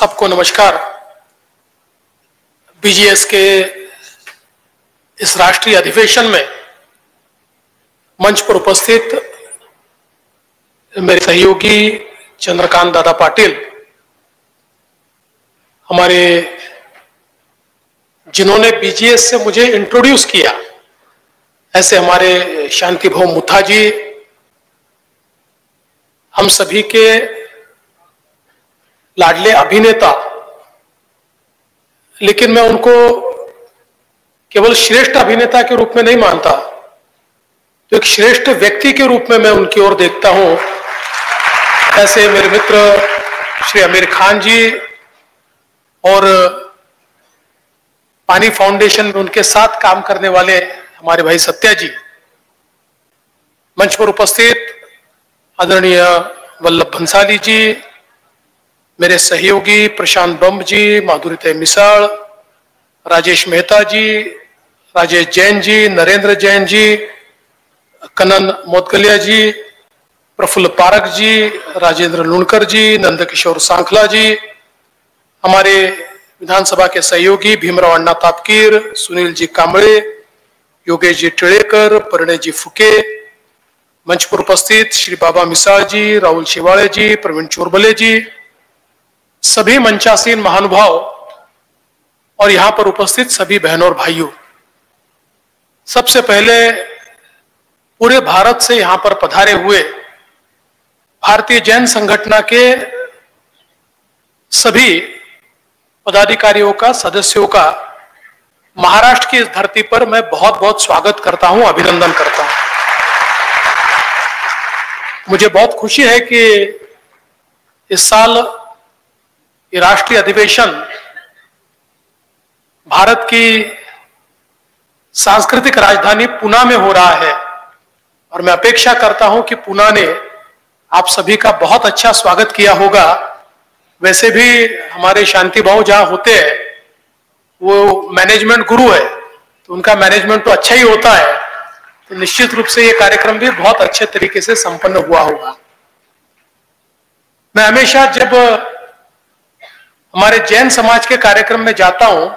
सबको नमस्कार। बीजीएस के इस राष्ट्रीय अधिवेशन में मंच पर उपस्थित मेरे सहयोगी चंद्रकांत दादा पाटिल, हमारे जिन्होंने बीजीएस से मुझे इंट्रोड्यूस किया, ऐसे हमारे शांति भवन मुथा जी, हम सभी के लाडले अभिनेता, लेकिन मैं उनको केवल श्रेष्ठ अभिनेता के रूप में नहीं मानता, तो एक श्रेष्ठ व्यक्ति के रूप में मैं उनकी ओर देखता हूं। ऐसे मेरे मित्र श्री आमिर खान जी और पानी फाउंडेशन में उनके साथ काम करने वाले हमारे भाई सत्या जी, मंच पर उपस्थित आदरणीय वल्लभ भंसाली जी, मेरे सहयोगी प्रशांत बम जी, माधुरी मिसाल, राजेश मेहता जी, राजेश जैन जी, नरेंद्र जैन जी, कनन मोदगलिया जी, प्रफुल्ल पारक जी, राजेंद्र लुणकर जी, नंदकिशोर सांखला जी, हमारे विधानसभा के सहयोगी भीमराव अण्णा तापकीर, सुनील जी कांबळे, योगेश जी टिळेकर, परिणय जी फुके, मंच पर उपस्थित श्री बाबा मिसाल जी, राहुल शिवाड़े जी, प्रवीण चोरबले जी, सभी मंचासीन महानुभाव और यहां पर उपस्थित सभी बहनों और भाइयों, सबसे पहले पूरे भारत से यहां पर पधारे हुए भारतीय जैन संगठन के सभी पदाधिकारियों का, सदस्यों का महाराष्ट्र की इस धरती पर मैं बहुत बहुत स्वागत करता हूं, अभिनंदन करता हूं। मुझे बहुत खुशी है कि इस साल ये राष्ट्रीय अधिवेशन भारत की सांस्कृतिक राजधानी पुणे में हो रहा है और मैं अपेक्षा करता हूं कि पुणे ने आप सभी का बहुत अच्छा स्वागत किया होगा। वैसे भी हमारे शांति भाव जहां होते हैं वो मैनेजमेंट गुरु है, तो उनका मैनेजमेंट तो अच्छा ही होता है, तो निश्चित रूप से ये कार्यक्रम भी बहुत अच्छे तरीके से संपन्न हुआ होगा। मैं हमेशा जब हमारे जैन समाज के कार्यक्रम में जाता हूं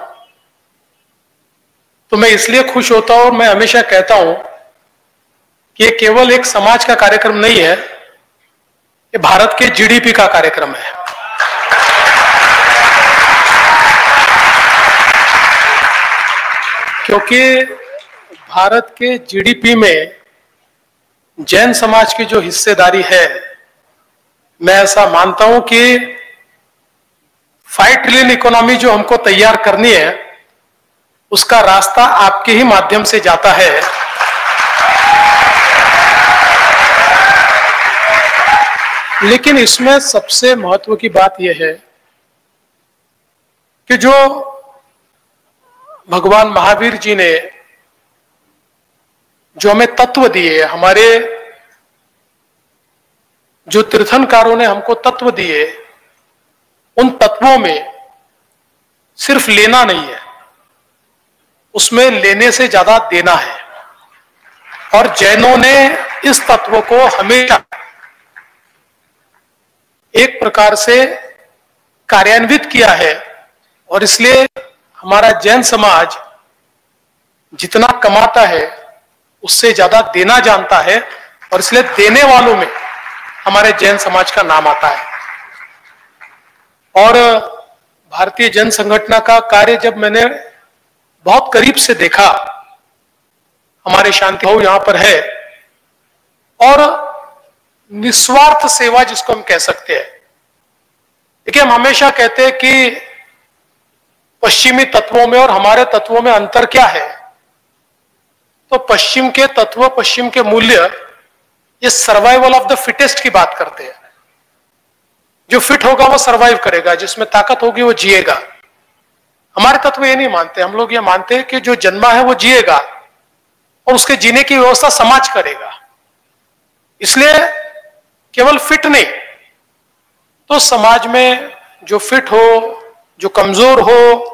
तो मैं इसलिए खुश होता हूं और मैं हमेशा कहता हूं कि ये केवल एक समाज का कार्यक्रम नहीं है, ये भारत के जीडीपी का कार्यक्रम है। क्योंकि भारत के जीडीपी में जैन समाज की जो हिस्सेदारी है, मैं ऐसा मानता हूं कि 5 ट्रिलियन इकोनॉमी जो हमको तैयार करनी है, उसका रास्ता आपके ही माध्यम से जाता है। लेकिन इसमें सबसे महत्व की बात यह है कि जो भगवान महावीर जी ने जो हमें तत्व दिए, हमारे जो तीर्थंकारों ने हमको तत्व दिए, उन तत्वों में सिर्फ लेना नहीं है, उसमें लेने से ज्यादा देना है। और जैनों ने इस तत्व को हमेशा एक प्रकार से कार्यान्वित किया है और इसलिए हमारा जैन समाज जितना कमाता है उससे ज्यादा देना जानता है और इसलिए देने वालों में हमारे जैन समाज का नाम आता है। और भारतीय जैन संगठन का कार्य जब मैंने बहुत करीब से देखा, हमारे शांति भाव यहां पर है और निस्वार्थ सेवा जिसको हम कह सकते हैं। देखिए, हम हमेशा कहते हैं कि पश्चिमी तत्वों में और हमारे तत्वों में अंतर क्या है, तो पश्चिम के तत्व, पश्चिम के मूल्य, ये सर्वाइवल ऑफ द फिटेस्ट की बात करते हैं। जो फिट होगा वो सर्वाइव करेगा, जिसमें ताकत होगी वो जिएगा। हमारे तत्व ये नहीं मानते, हम लोग ये मानते हैं कि जो जन्मा है वो जिएगा और उसके जीने की व्यवस्था समाज करेगा। इसलिए केवल फिट नहीं, तो समाज में जो फिट हो, जो कमजोर हो,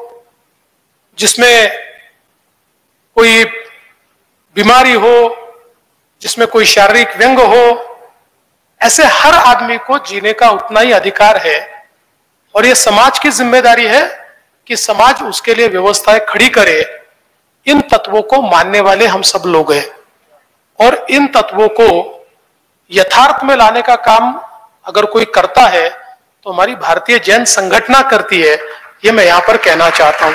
जिसमें कोई बीमारी हो, जिसमें कोई शारीरिक व्यंग हो, ऐसे हर आदमी को जीने का उतना ही अधिकार है और ये समाज की जिम्मेदारी है कि समाज उसके लिए व्यवस्थाएं खड़ी करे। इन तत्वों को मानने वाले हम सब लोग हैं और इन तत्वों को यथार्थ में लाने का काम अगर कोई करता है तो हमारी भारतीय जैन संगठना करती है, ये मैं यहां पर कहना चाहता हूं।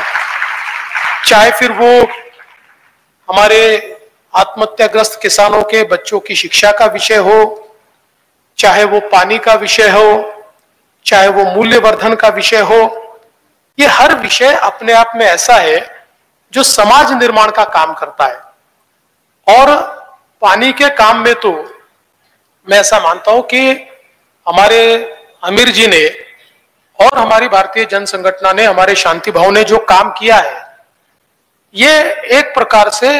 चाहे फिर वो हमारे आत्महत्याग्रस्त किसानों के बच्चों की शिक्षा का विषय हो, चाहे वो पानी का विषय हो, चाहे वो मूल्यवर्धन का विषय हो, ये हर विषय अपने आप में ऐसा है जो समाज निर्माण का काम करता है। और पानी के काम में तो मैं ऐसा मानता हूं कि हमारे आमिर जी ने और हमारी भारतीय जन संगठना ने, हमारे शांति भाव ने जो काम किया है, ये एक प्रकार से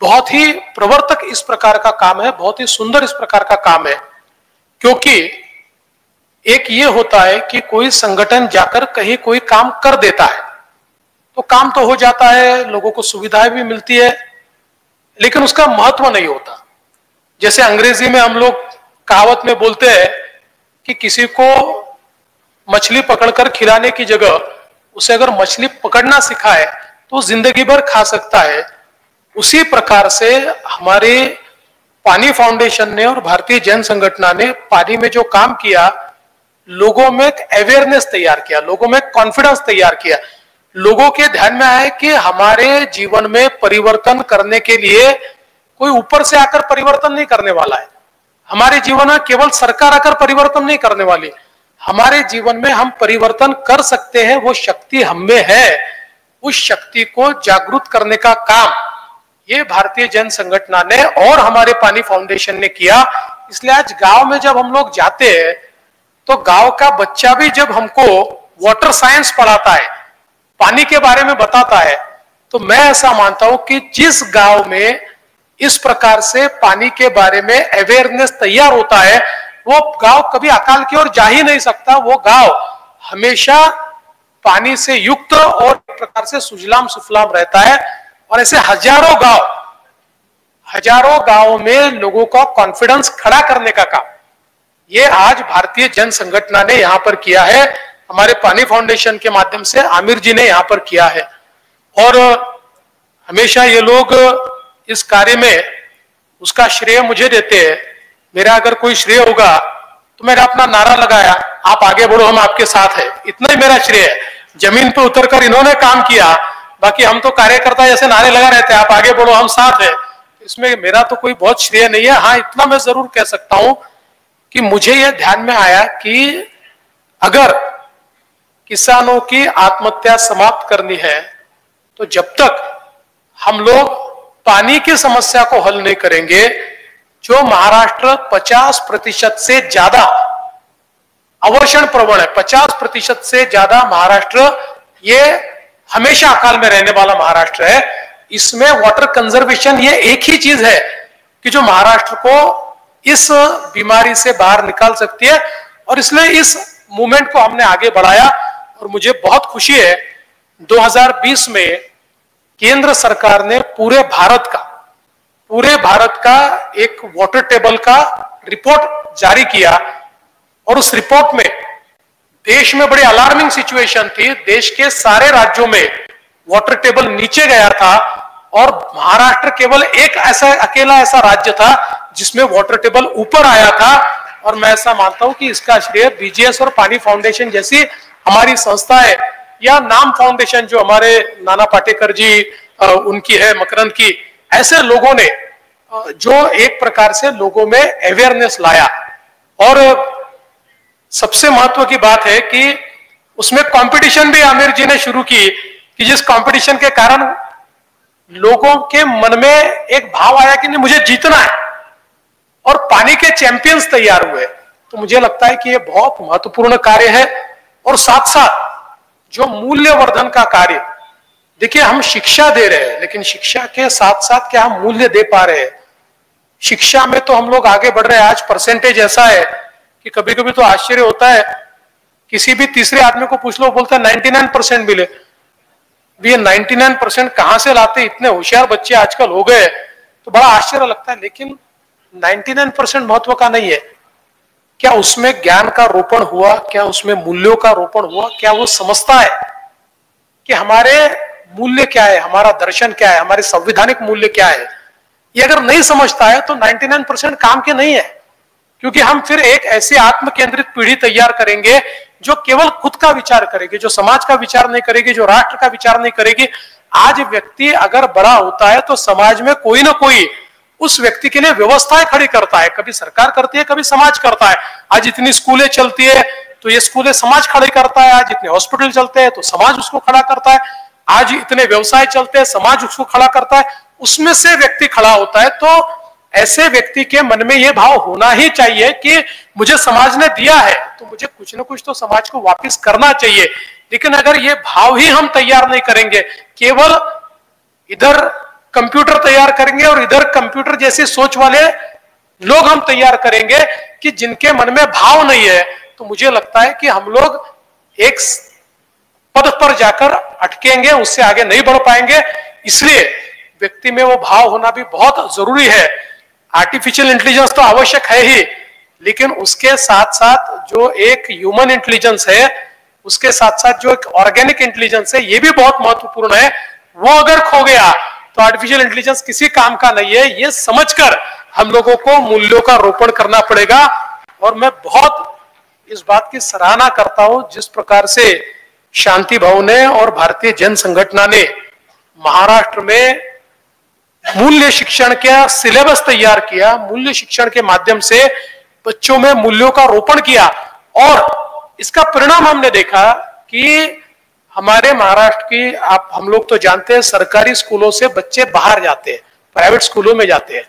बहुत ही प्रवर्तक इस प्रकार का काम है, बहुत ही सुंदर इस प्रकार का काम है। क्योंकि एक ये होता है कि कोई संगठन जाकर कहीं कोई काम कर देता है तो काम तो हो जाता है, लोगों को सुविधाएं भी मिलती है, लेकिन उसका महत्व नहीं होता। जैसे अंग्रेजी में हम लोग कहावत में बोलते हैं कि किसी को मछली पकड़कर खिलाने की जगह उसे अगर मछली पकड़ना सिखाए तो जिंदगी भर खा सकता है। उसी प्रकार से हमारे पानी फाउंडेशन ने और भारतीय जैन संगठना ने पानी में जो काम किया, लोगों में एक अवेयरनेस तैयार किया, लोगों में कॉन्फिडेंस तैयार किया, लोगों के ध्यान में आए कि हमारे जीवन में परिवर्तन करने के लिए कोई ऊपर से आकर परिवर्तन नहीं करने वाला है। हमारे जीवन में केवल सरकार आकर परिवर्तन नहीं करने वाली, हमारे जीवन में हम परिवर्तन कर सकते हैं, वो शक्ति हम में है। उस शक्ति को जागरूक करने का काम ये भारतीय जन संगठना ने और हमारे पानी फाउंडेशन ने किया। इसलिए आज गांव में जब हम लोग जाते हैं तो गांव का बच्चा भी जब हमको वाटर साइंस पढ़ाता है, पानी के बारे में बताता है, तो मैं ऐसा मानता हूं कि जिस गांव में इस प्रकार से पानी के बारे में अवेयरनेस तैयार होता है, वो गांव कभी अकाल की ओर जा ही नहीं सकता। वो गांव हमेशा पानी से युक्त और एक प्रकार से सुजलाम सुफलाम रहता है। और ऐसे हजारों गांव में लोगों का कॉन्फिडेंस खड़ा करने का काम ये आज भारतीय जन संगठना ने यहां पर किया है, हमारे पानी फाउंडेशन के माध्यम से आमिर जी ने यहां पर किया है। और हमेशा ये लोग इस कार्य में उसका श्रेय मुझे देते हैं। मेरा अगर कोई श्रेय होगा तो मैंने अपना नारा लगाया, आप आगे बढ़ो हम आपके साथ हैं, इतना ही मेरा श्रेय है। जमीन पे उतरकर इन्होंने काम किया, बाकी हम तो कार्यकर्ता जैसे नारे लगा रहते हैं, आप आगे बढ़ो हम साथ हैं, इसमें मेरा तो कोई बहुत श्रेय नहीं है। हाँ, इतना मैं जरूर कह सकता हूं कि मुझे यह ध्यान में आया कि अगर किसानों की आत्महत्या समाप्त करनी है तो जब तक हम लोग पानी की समस्या को हल नहीं करेंगे, जो महाराष्ट्र 50% से ज्यादा अवर्षण प्रवण है, 50% से ज्यादा महाराष्ट्र ये हमेशा अकाल में रहने वाला महाराष्ट्र है। इसमें वाटर कंजर्वेशन ये एक ही चीज है कि जो महाराष्ट्र को इस बीमारी से बाहर निकाल सकती है। और इसलिए इस मूवमेंट को हमने आगे बढ़ाया और मुझे बहुत खुशी है 2020 में केंद्र सरकार ने पूरे भारत का एक वाटर टेबल का रिपोर्ट जारी किया। और उस रिपोर्ट में देश में बड़ी अलार्मिंग सिचुएशन थी, देश के सारे राज्यों में वाटर टेबल नीचे गया था और महाराष्ट्र केवल एक अकेला ऐसा राज्य था जिसमें वाटर टेबल ऊपर आया था। और मैं ऐसा मानता हूं कि इसका श्रेय बीजीएस और पानी फाउंडेशन जैसी हमारी संस्था है, या नाम फाउंडेशन जो हमारे नाना पाटेकर जी उनकी है, मकरंद की, ऐसे लोगों ने जो एक प्रकार से लोगों में अवेयरनेस लाया। और सबसे महत्व की बात है कि उसमें कंपटीशन भी आमिर जी ने शुरू की, कि जिस कंपटीशन के कारण लोगों के मन में एक भाव आया कि नहीं मुझे जीतना है, और पानी के चैंपियंस तैयार हुए। तो मुझे लगता है कि यह बहुत महत्वपूर्ण कार्य है। और साथ साथ जो मूल्यवर्धन का कार्य, देखिए हम शिक्षा दे रहे हैं, लेकिन शिक्षा के साथ साथ क्या हम मूल्य दे पा रहे हैं? शिक्षा में तो हम लोग आगे बढ़ रहे हैं। आज परसेंटेज ऐसा है कि कभी कभी तो आश्चर्य होता है, किसी भी तीसरे आदमी को पूछ लो, बोलता है 99% मिले। ये 99% कहां से लाते? इतने होशियार बच्चे आजकल हो गए, तो बड़ा आश्चर्य लगता है। लेकिन 99% महत्व का नहीं है। क्या उसमें ज्ञान का रोपण हुआ? क्या उसमें मूल्यों का रोपण हुआ? क्या वो समझता है कि हमारे मूल्य क्या है, हमारा दर्शन क्या है, हमारे संवैधानिक मूल्य क्या है? ये अगर नहीं समझता है तो 99% काम के नहीं है, क्योंकि हम फिर एक ऐसी आत्म केंद्रित पीढ़ी तैयार करेंगे जो केवल खुद का विचार करेगी, जो समाज का विचार नहीं करेगी, जो राष्ट्र का विचार नहीं करेगी। आज व्यक्ति अगर बड़ा होता है तो समाज में कोई ना कोई उस व्यक्ति के लिए व्यवस्थाएं खड़ी करता है, कभी सरकार करती है, कभी समाज करता है। आज इतनी स्कूलें चलती है तो ये स्कूलें समाज खड़ी करता है, आज इतने हॉस्पिटल चलते हैं तो समाज उसको खड़ा करता है, आज इतने व्यवसाय चलते हैं समाज उसको खड़ा करता है, उसमें से व्यक्ति खड़ा होता है। तो ऐसे व्यक्ति के मन में यह भाव होना ही चाहिए कि मुझे समाज ने दिया है तो मुझे कुछ ना कुछ तो समाज को वापस करना चाहिए। लेकिन अगर ये भाव ही हम तैयार नहीं करेंगे, केवल इधर कंप्यूटर तैयार करेंगे और इधर कंप्यूटर जैसी सोच वाले लोग हम तैयार करेंगे कि जिनके मन में भाव नहीं है, तो मुझे लगता है कि हम लोग एक पद पर जाकर अटकेंगे, उससे आगे नहीं बढ़ पाएंगे। इसलिए व्यक्ति में वो भाव होना भी बहुत जरूरी है। आर्टिफिशियल इंटेलिजेंस तो आवश्यक है ही, लेकिन उसके साथ साथ जो एक ह्यूमन इंटेलिजेंस है, उसके साथ साथ जो एक ऑर्गेनिक इंटेलिजेंस है, ये भी बहुत महत्वपूर्ण है। वो अगर खो गया तो आर्टिफिशियल इंटेलिजेंस किसी काम का नहीं है। ये समझकर हम लोगों को मूल्यों का रोपण करना पड़ेगा। और मैं बहुत इस बात की सराहना करता हूं जिस प्रकार से शांति भवन ने और भारतीय जन संगठन ने महाराष्ट्र में मूल्य शिक्षण का सिलेबस तैयार किया, मूल्य शिक्षण के माध्यम से बच्चों में मूल्यों का रोपण किया। और इसका परिणाम हमने देखा कि हमारे महाराष्ट्र की, हम लोग तो जानते हैं, सरकारी स्कूलों से बच्चे बाहर जाते हैं, प्राइवेट स्कूलों में जाते हैं।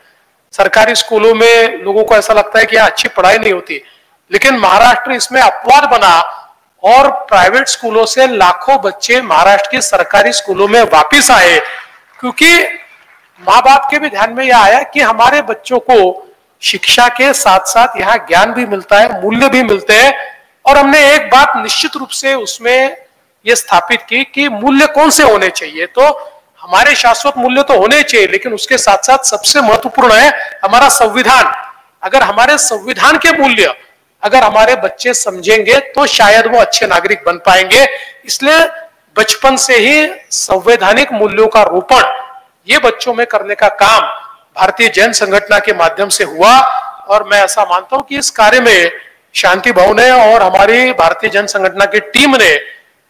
सरकारी स्कूलों में लोगों को ऐसा लगता है कि यहाँ अच्छी पढ़ाई नहीं होती, लेकिन महाराष्ट्र इसमें अपवाद बना और प्राइवेट स्कूलों से लाखों बच्चे महाराष्ट्र के सरकारी स्कूलों में वापिस आए, क्योंकि माँ बाप के भी ध्यान में यह आया कि हमारे बच्चों को शिक्षा के साथ साथ यहाँ ज्ञान भी मिलता है, मूल्य भी मिलते हैं। और हमने एक बात निश्चित रूप से उसमें यह स्थापित की कि मूल्य कौन से होने चाहिए। तो हमारे शाश्वत मूल्य तो होने चाहिए, लेकिन उसके साथ साथ सबसे महत्वपूर्ण है हमारा संविधान। अगर हमारे संविधान के मूल्य अगर हमारे बच्चे समझेंगे तो शायद वो अच्छे नागरिक बन पाएंगे। इसलिए बचपन से ही संवैधानिक मूल्यों का रोपण ये बच्चों में करने का काम भारतीय जन संगठन के माध्यम से हुआ। और मैं ऐसा मानता हूं कि इस कार्य में शांति भवन ने और हमारी भारतीय जन संगठन की टीम ने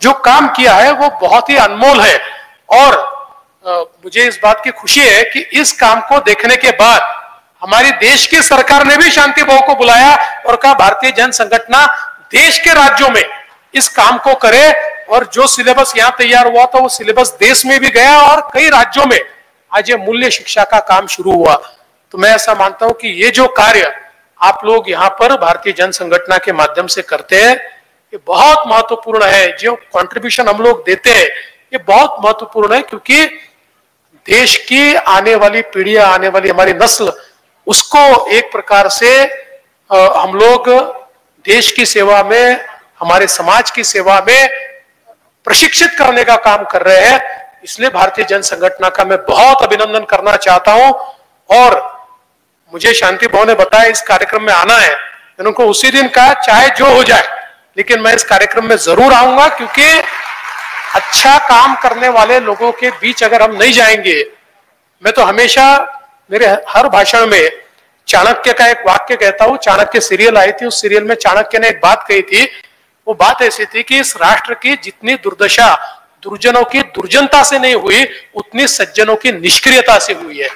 जो काम किया है वो बहुत ही अनमोल है। और मुझे इस बात की खुशी है कि इस काम को देखने के बाद हमारी देश की सरकार ने भी शांति भवन को बुलाया और कहा भारतीय जन संगठन देश के राज्यों में इस काम को करे। और जो सिलेबस यहाँ तैयार हुआ था वो सिलेबस देश में भी गया और कई राज्यों में आज ये मूल्य शिक्षा का काम शुरू हुआ। तो मैं ऐसा मानता हूं कि ये जो कार्य आप लोग यहाँ पर भारतीय जन संगठन के माध्यम से करते हैं ये बहुत महत्वपूर्ण है। जो कंट्रीब्यूशन हम लोग देते हैं ये बहुत महत्वपूर्ण है, क्योंकि देश की आने वाली पीढ़ियां, आने वाली हमारी नस्ल, उसको एक प्रकार से हम लोग देश की सेवा में, हमारे समाज की सेवा में प्रशिक्षित करने का काम कर रहे हैं। इसलिए भारतीय जन संगठन का मैं बहुत अभिनंदन करना चाहता हूं। और मुझे शांति भवन ने बताया इस कार्यक्रम में आना है, उनको उसी दिन कहा चाहे जो हो जाए, लेकिन मैं इस कार्यक्रम में जरूर आऊंगा, क्योंकि अच्छा काम करने वाले लोगों के बीच अगर हम नहीं जाएंगे। मैं तो हमेशा मेरे हर भाषण में चाणक्य का एक वाक्य कहता हूं। चाणक्य सीरियल आई थी, उस सीरियल में चाणक्य ने एक बात कही थी। वो बात ऐसी थी कि इस राष्ट्र की जितनी दुर्दशा दुर्जनों की दुर्जनता से नहीं हुई, उतनी सज्जनों की निष्क्रियता से हुई है।